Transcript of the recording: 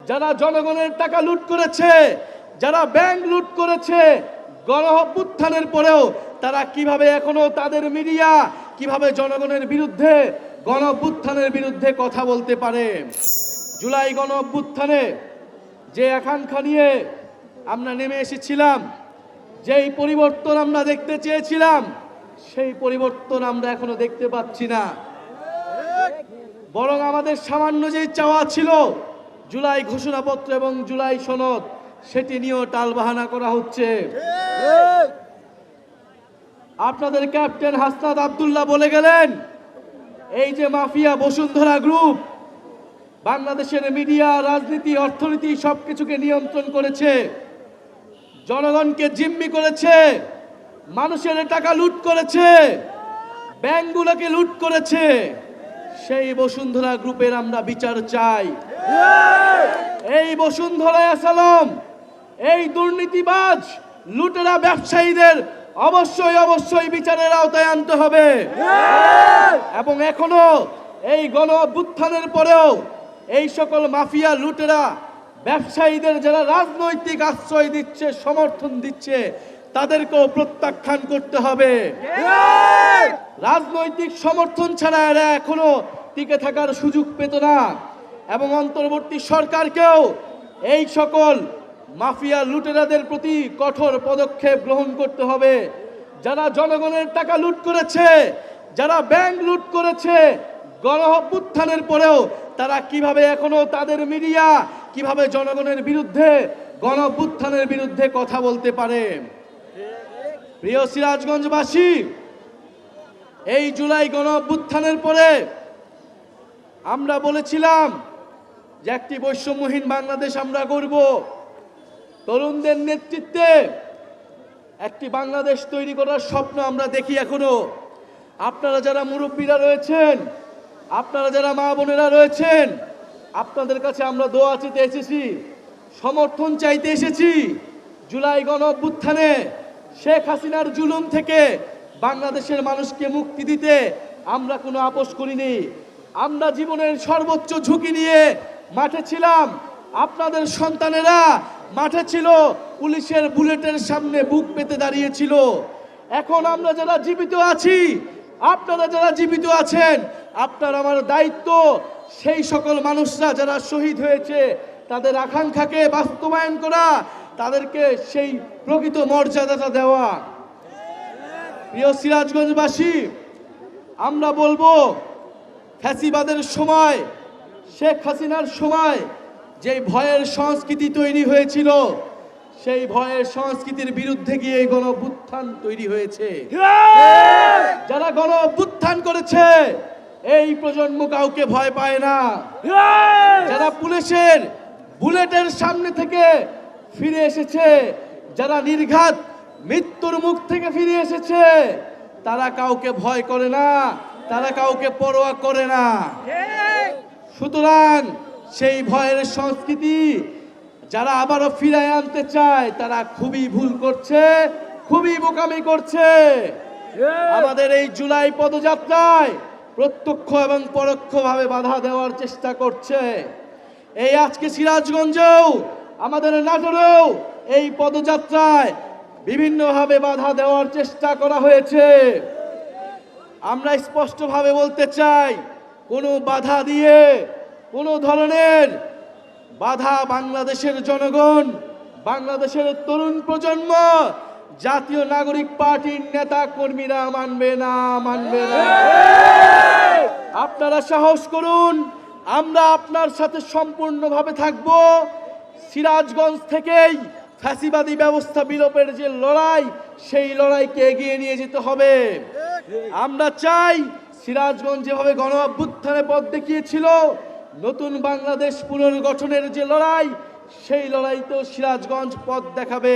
যারা জনগণের টাকা লুট করেছে, যারা ব্যাংক লুট করেছে, গণ অভ্যুত্থানের পরেও তারা কিভাবে এখনো তাদের মিডিয়া কিভাবে জনগণের বিরুদ্ধে, গণ অভ্যুত্থানের বিরুদ্ধে কথা বলতে পারে। জুলাই গণ অভ্যুত্থানে যে আকাঙ্ক্ষা নিয়ে আমরা নেমে এসেছিলাম, যেই পরিবর্তন আমরা দেখতে চেয়েছিলাম, সেই পরিবর্তন আমরা এখনো দেখতে পাচ্ছি না। বরং আমাদের সামান্য যে চাওয়া ছিল জুলাই ঘোষণাপত্র এবং জুলাই সনদ, সেটি নিয়েও টালবাহানা করা হচ্ছে। আপনাদের ক্যাপ্টেন হাসনাত আব্দুল্লাহ বলে গেলেন, এই যে মাফিয়া বসুন্ধরা গ্রুপ বাংলাদেশের মিডিয়া, রাজনীতি, অর্থনীতি সবকিছুকে নিয়ন্ত্রণ করেছে, জনগণকে জিম্মি করেছে, মানুষের টাকা লুট করেছে, ব্যাংকগুলোকে লুট করেছে। সেই বসুন্ধরা গ্রুপের আমরা বিচার চাই। এই বসুন্ধরা আসালাম, এই দুর্নীতিবাজ লুটেরা ব্যবসায়ীদের অবশ্যই অবশ্যই বিচারের আওতায় আনতে হবে। এবং এখনো এই গণ অভ্যুত্থানের পরেও এই সকল মাফিয়া লুটেরা ব্যবসায়ীদের যারা রাজনৈতিক আশ্রয় দিচ্ছে, সমর্থন দিচ্ছে, তাদেরকেও প্রত্যাখ্যান করতে হবে। রাজনৈতিক সমর্থন ছাড়া এরা এখনো টিকে থাকার সুযোগ পেত না। এবং অন্তর্বর্তী সরকারকেও এই সকল মাফিয়া লুটেরাদের প্রতি কঠোর পদক্ষেপ গ্রহণ করতে হবে। যারা জনগণের টাকা লুট করেছে, যারা ব্যাংক লুট করেছে, গণ অভ্যুত্থানের পরেও তারা কিভাবে এখনো তাদের মিডিয়া কিভাবে জনগণের বিরুদ্ধে, গণ অভ্যুত্থানের বিরুদ্ধে কথা বলতে পারে। প্রিয় সিরাজগঞ্জবাসী, এই জুলাই গণ অভ্যুত্থানের পরে আমরা বলেছিলাম যে একটি বৈষম্যহীন বাংলাদেশ আমরা গড়ব। তরুণদের নেতৃত্বে একটি বাংলাদেশ তৈরি করার স্বপ্ন আমরা দেখি এখনো। আপনারা যারা মুরব্বীরা রয়েছেন, আপনারা যারা মা বোনেরা রয়েছেন, আপনাদের কাছে আমরা দোয়া চেতে এসেছি, সমর্থন চাইতে এসেছি। জুলাই গণ অভ্যুত্থানে শেখ হাসিনার জুলুম থেকে বাংলাদেশের মানুষকে মুক্তি দিতে আমরা কোনো আপোষ করিনি। আমরা জীবনের সর্বোচ্চ ঝুঁকি নিয়ে মাঠে ছিলাম। আপনাদের সন্তানেরা মাঠে ছিল, পুলিশের বুলেটের সামনে বুক পেতে দাঁড়িয়েছিল। এখন আমরা যারা জীবিত আছি, আপনারা যারা জীবিত আছেন, আপনার আমার দায়িত্ব সেই সকল মানুষরা যারা শহীদ হয়েছে তাদের আকাঙ্ক্ষাকে বাস্তবায়ন করা, তাদেরকে সেই প্রকৃত মর্যাদাটা দেওয়া। প্রিয় সিরাজগঞ্জবাসী, আমরা বলবো, ফ্যাসিবাদের সময়, শেখ হাসিনার সময় যে ভয়ের সংস্কৃতি তৈরি হয়েছিল, সেই ভয়ের সংস্কৃতির বিরুদ্ধে গিয়ে গণ অভ্যুত্থান তৈরি হয়েছে। যারা গণ অভ্যুত্থান করেছে এই প্রজন্ম কাউকে ভয় পায় না। যারা পুলিশের বুলেটের সামনে থেকে ফিরে এসেছে, যারা নির্ঘাত মৃত্যুর মুখ থেকে ফিরে এসেছে, তারা কাউকে ভয় করে না, তারা কাউকে পরোয়া করে না। সুতরাং সেই ভয়ের সংস্কৃতি যারা আবারও ফিরায় আনতে চায়, তারা খুবই ভুল করছে, খুবই বোকামি করছে। আমাদের এই জুলাই পদযাত্রায় প্রত্যক্ষ এবং পরোক্ষভাবে বাধা দেওয়ার চেষ্টা করছে। এই আজকে সিরাজগঞ্জেও, আমাদের নাটোরেও এই পদযাত্রায় বিভিন্নভাবে বাধা দেওয়ার চেষ্টা করা হয়েছে। আমরা স্পষ্টভাবে বলতে চাই, কোনো বাধা দিয়ে, কোনো ধরনের বাধা বাংলাদেশের জনগণ, বাংলাদেশের তরুণ প্রজন্ম, জাতীয় নাগরিক পার্টির নেতা কর্মীরা মানবে না, মানবে না। আপনারা সাহস করুন, আমরা আপনার সাথে সম্পূর্ণভাবে থাকব। সিরাজগঞ্জ থেকেই ফ্যাসিবাদী ব্যবস্থা বিলোপের যে লড়াই, সেই লড়াইকে এগিয়ে নিয়ে যেতে হবে। আমরা চাই সিরাজগঞ্জ যেভাবে গণ অভ্যুত্থানে পথ দেখিয়েছিল, নতুন বাংলাদেশ পুনর্গঠনের যে লড়াই, সেই লড়াইতেও সিরাজগঞ্জ পথ দেখাবে।